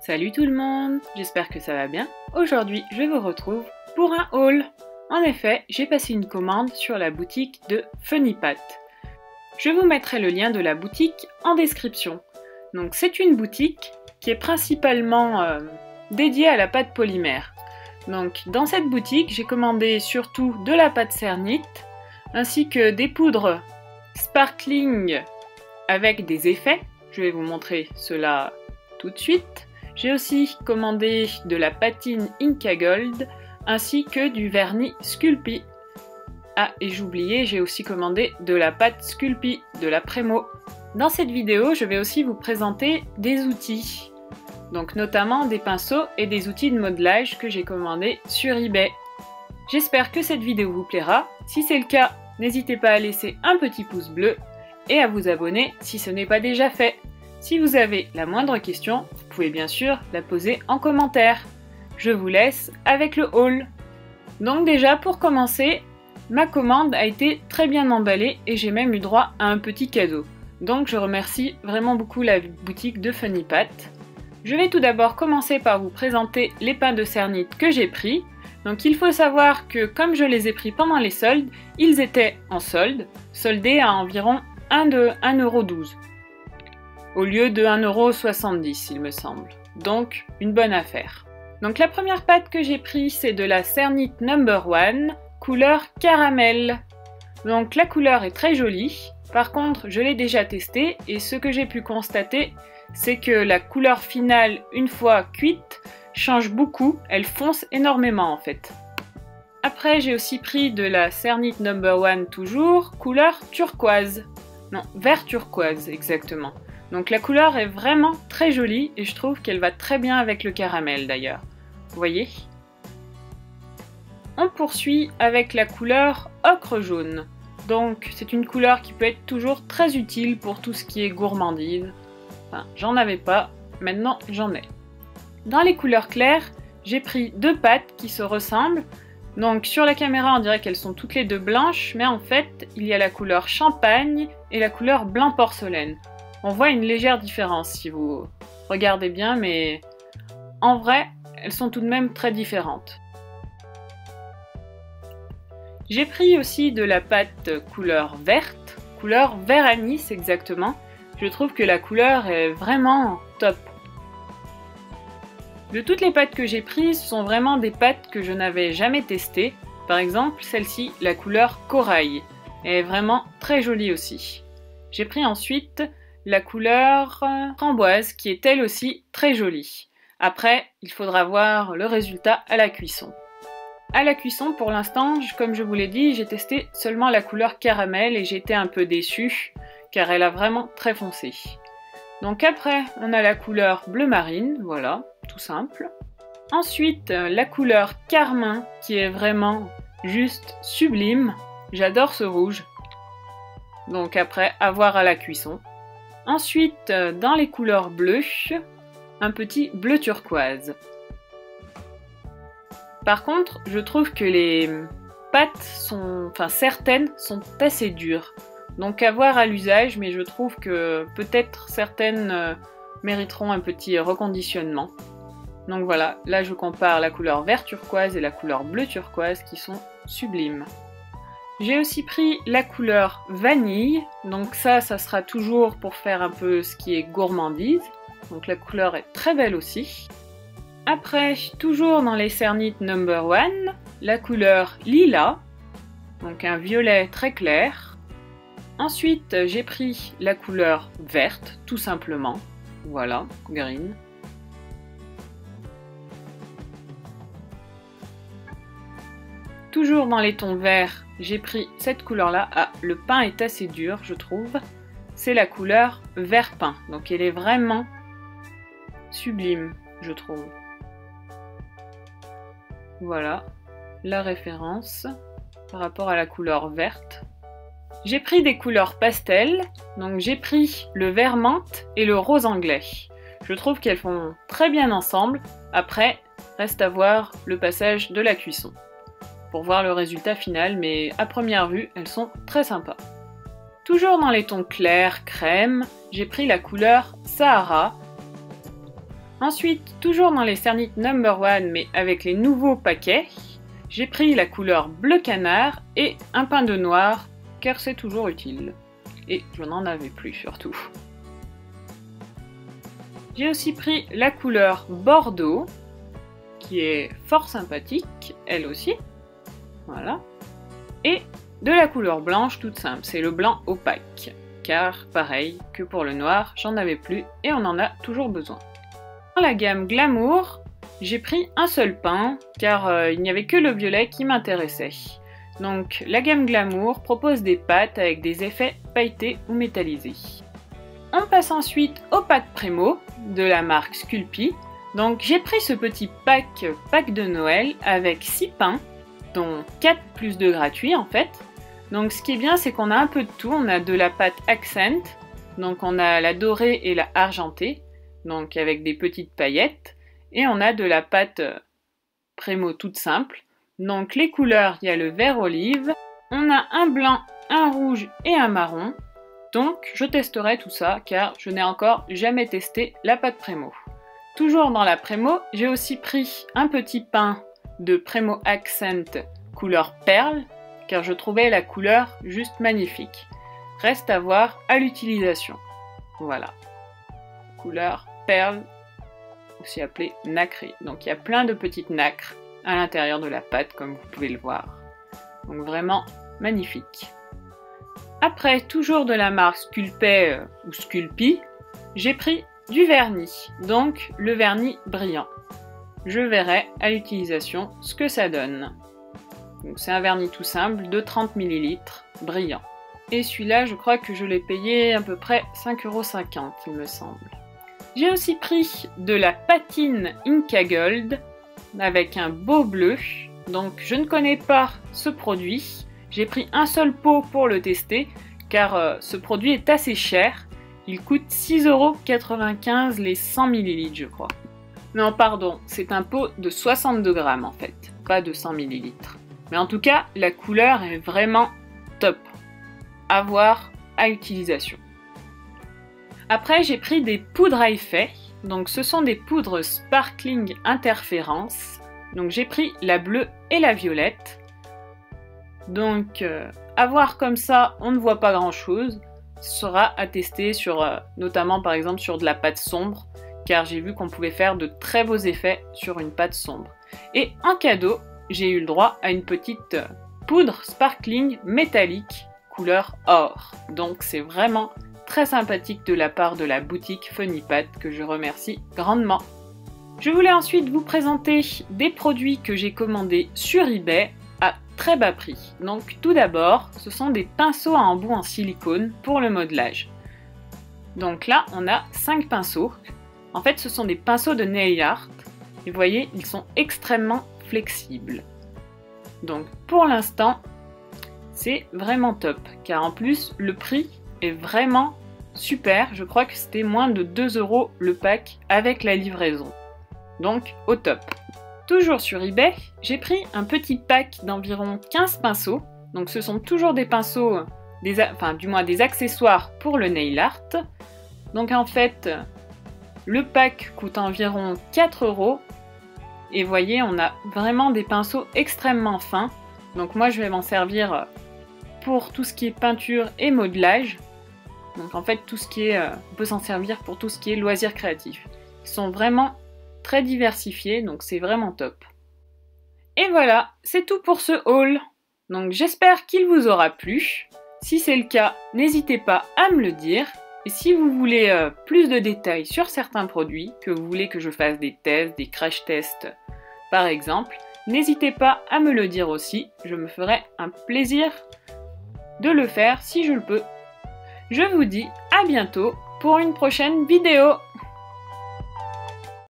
Salut tout le monde, j'espère que ça va bien. Aujourd'hui, je vous retrouve pour un haul. En effet, j'ai passé une commande sur la boutique de Funny Pat. Je vous mettrai le lien de la boutique en description. Donc c'est une boutique qui est principalement dédiée à la pâte polymère. Donc dans cette boutique, j'ai commandé surtout de la pâte cernite, ainsi que des poudres sparkling avec des effets. Je vais vous montrer cela tout de suite. J'ai aussi commandé de la patine Inca Gold ainsi que du vernis Sculpey. Ah, et j'oubliais, j'ai aussi commandé de la pâte Sculpey de la Premo. Dans cette vidéo, je vais aussi vous présenter des outils, donc notamment des pinceaux et des outils de modelage que j'ai commandés sur eBay. J'espère que cette vidéo vous plaira. Si c'est le cas, n'hésitez pas à laisser un petit pouce bleu et à vous abonner si ce n'est pas déjà fait. Si vous avez la moindre question, vous pouvez bien sûr la poser en commentaire. Je vous laisse avec le haul. Donc déjà, pour commencer, ma commande a été très bien emballée et j'ai même eu droit à un petit cadeau. Donc je remercie vraiment beaucoup la boutique de Funny Pat. Je vais tout d'abord commencer par vous présenter les pains de cernite que j'ai pris. Donc il faut savoir que comme je les ai pris pendant les soldes, ils étaient en solde, soldés à environ 1,12 €. Au lieu de 1,70 € il me semble. Donc une bonne affaire. Donc la première pâte que j'ai prise c'est de la Cernite No. 1 couleur caramel. Donc la couleur est très jolie. Par contre je l'ai déjà testée et ce que j'ai pu constater c'est que la couleur finale une fois cuite change beaucoup, elle fonce énormément en fait. Après j'ai aussi pris de la Cernite No. 1 toujours couleur turquoise. Non, vert turquoise exactement. Donc la couleur est vraiment très jolie et je trouve qu'elle va très bien avec le caramel d'ailleurs. Vous voyez? On poursuit avec la couleur ocre jaune. Donc c'est une couleur qui peut être toujours très utile pour tout ce qui est gourmandise. Enfin, j'en avais pas, maintenant j'en ai. Dans les couleurs claires, j'ai pris deux pâtes qui se ressemblent. Donc sur la caméra on dirait qu'elles sont toutes les deux blanches, mais en fait il y a la couleur champagne et la couleur blanc porcelaine. On voit une légère différence si vous regardez bien, mais en vrai, elles sont tout de même très différentes. J'ai pris aussi de la pâte couleur verte, couleur vert anis exactement. Je trouve que la couleur est vraiment top. De toutes les pâtes que j'ai prises, ce sont vraiment des pâtes que je n'avais jamais testées. Par exemple, celle-ci, la couleur corail, elle est vraiment très jolie aussi. J'ai pris ensuite la couleur framboise qui est elle aussi très jolie. Après, il faudra voir le résultat à la cuisson. À la cuisson, pour l'instant, comme je vous l'ai dit, j'ai testé seulement la couleur caramel et j'ai été un peu déçue car elle a vraiment très foncé. Donc après, on a la couleur bleu marine, voilà, tout simple. Ensuite, la couleur carmin qui est vraiment juste sublime. J'adore ce rouge. Donc après, à voir à la cuisson. Ensuite, dans les couleurs bleues, un petit bleu turquoise. Par contre, je trouve que les pâtes sont, certaines sont assez dures. Donc à voir à l'usage, mais je trouve que peut-être certaines mériteront un petit reconditionnement. Donc voilà, là je compare la couleur vert turquoise et la couleur bleu turquoise qui sont sublimes. J'ai aussi pris la couleur vanille, donc ça sera toujours pour faire un peu ce qui est gourmandise. Donc la couleur est très belle aussi. Après, toujours dans les cernites No. 1, la couleur lilas, donc un violet très clair. Ensuite, j'ai pris la couleur verte, tout simplement. Voilà, green. Toujours dans les tons verts, j'ai pris cette couleur-là. Ah, le pain est assez dur, je trouve. C'est la couleur vert pain. Donc elle est vraiment sublime, je trouve. Voilà, la référence par rapport à la couleur verte. J'ai pris des couleurs pastel. Donc j'ai pris le vert menthe et le rose anglais. Je trouve qu'elles font très bien ensemble. Après, reste à voir le passage de la cuisson pour voir le résultat final, mais à première vue, elles sont très sympas. Toujours dans les tons clairs, crème, j'ai pris la couleur Sahara. Ensuite, toujours dans les Cernit No. 1 mais avec les nouveaux paquets, j'ai pris la couleur bleu canard et un pain de noir car c'est toujours utile. Et je n'en avais plus surtout. J'ai aussi pris la couleur bordeaux qui est fort sympathique, elle aussi. Voilà. Et de la couleur blanche toute simple, c'est le blanc opaque. Car pareil que pour le noir, j'en avais plus et on en a toujours besoin. Dans la gamme Glamour, j'ai pris un seul pain car il n'y avait que le violet qui m'intéressait. Donc la gamme Glamour propose des pâtes avec des effets pailletés ou métallisés. On passe ensuite aux pâtes Premo de la marque Sculpey. Donc j'ai pris ce petit pack de Noël avec 6 pains, dont 4 plus 2 gratuits en fait. Donc ce qui est bien, c'est qu'on a un peu de tout. On a de la pâte Accent, donc on a la dorée et la argentée, donc avec des petites paillettes. Et on a de la pâte Premo toute simple. Donc les couleurs, il y a le vert olive, on a un blanc, un rouge et un marron. Donc je testerai tout ça car je n'ai encore jamais testé la pâte Premo. Toujours dans la Premo, j'ai aussi pris un petit pain de Premo Accent couleur perle car je trouvais la couleur juste magnifique. Reste à voir à l'utilisation. Voilà. Couleur perle, aussi appelée nacrée. Donc il y a plein de petites nacres à l'intérieur de la pâte comme vous pouvez le voir. Donc vraiment magnifique. Après, toujours de la marque Sculpey ou Sculpey, j'ai pris du vernis, donc le vernis brillant. Je verrai à l'utilisation ce que ça donne. C'est un vernis tout simple de 30 ml, brillant. Et celui-là, je crois que je l'ai payé à peu près 5,50 € il me semble. J'ai aussi pris de la patine Inca Gold avec un beau bleu. Donc je ne connais pas ce produit. J'ai pris un seul pot pour le tester car ce produit est assez cher. Il coûte 6,95 € les 100 ml je crois. Non pardon, c'est un pot de 62 grammes en fait, pas de 100 ml. Mais en tout cas, la couleur est vraiment top. À voir à utilisation. Après j'ai pris des poudres à effet. Donc ce sont des poudres Sparkling Interférence. Donc j'ai pris la bleue et la violette. Donc à voir comme ça, on ne voit pas grand chose. Ce sera à tester sur, notamment par exemple sur de la pâte sombre, car j'ai vu qu'on pouvait faire de très beaux effets sur une pâte sombre. Et en cadeau, j'ai eu le droit à une petite poudre sparkling métallique couleur or. Donc c'est vraiment très sympathique de la part de la boutique Funnypat que je remercie grandement. Je voulais ensuite vous présenter des produits que j'ai commandés sur eBay à très bas prix. Donc tout d'abord, ce sont des pinceaux à embout en silicone pour le modelage. Donc là, on a 5 pinceaux. En fait, ce sont des pinceaux de nail art. Et vous voyez, ils sont extrêmement flexibles. Donc pour l'instant, c'est vraiment top. Car en plus, le prix est vraiment super. Je crois que c'était moins de 2 € le pack avec la livraison. Donc au top. Toujours sur eBay, j'ai pris un petit pack d'environ 15 pinceaux. Donc ce sont toujours des pinceaux, du moins des accessoires pour le nail art. Donc en fait, le pack coûte environ 4 €. Et vous voyez, on a vraiment des pinceaux extrêmement fins. Donc moi je vais m'en servir pour tout ce qui est peinture et modelage. Donc en fait, tout ce qui est, on peut s'en servir pour tout ce qui est loisirs créatifs. Ils sont vraiment très diversifiés, donc c'est vraiment top. Et voilà, c'est tout pour ce haul. Donc j'espère qu'il vous aura plu. Si c'est le cas, n'hésitez pas à me le dire. Et si vous voulez plus de détails sur certains produits, que vous voulez que je fasse des tests, des crash tests par exemple, n'hésitez pas à me le dire aussi. Je me ferai un plaisir de le faire si je le peux. Je vous dis à bientôt pour une prochaine vidéo.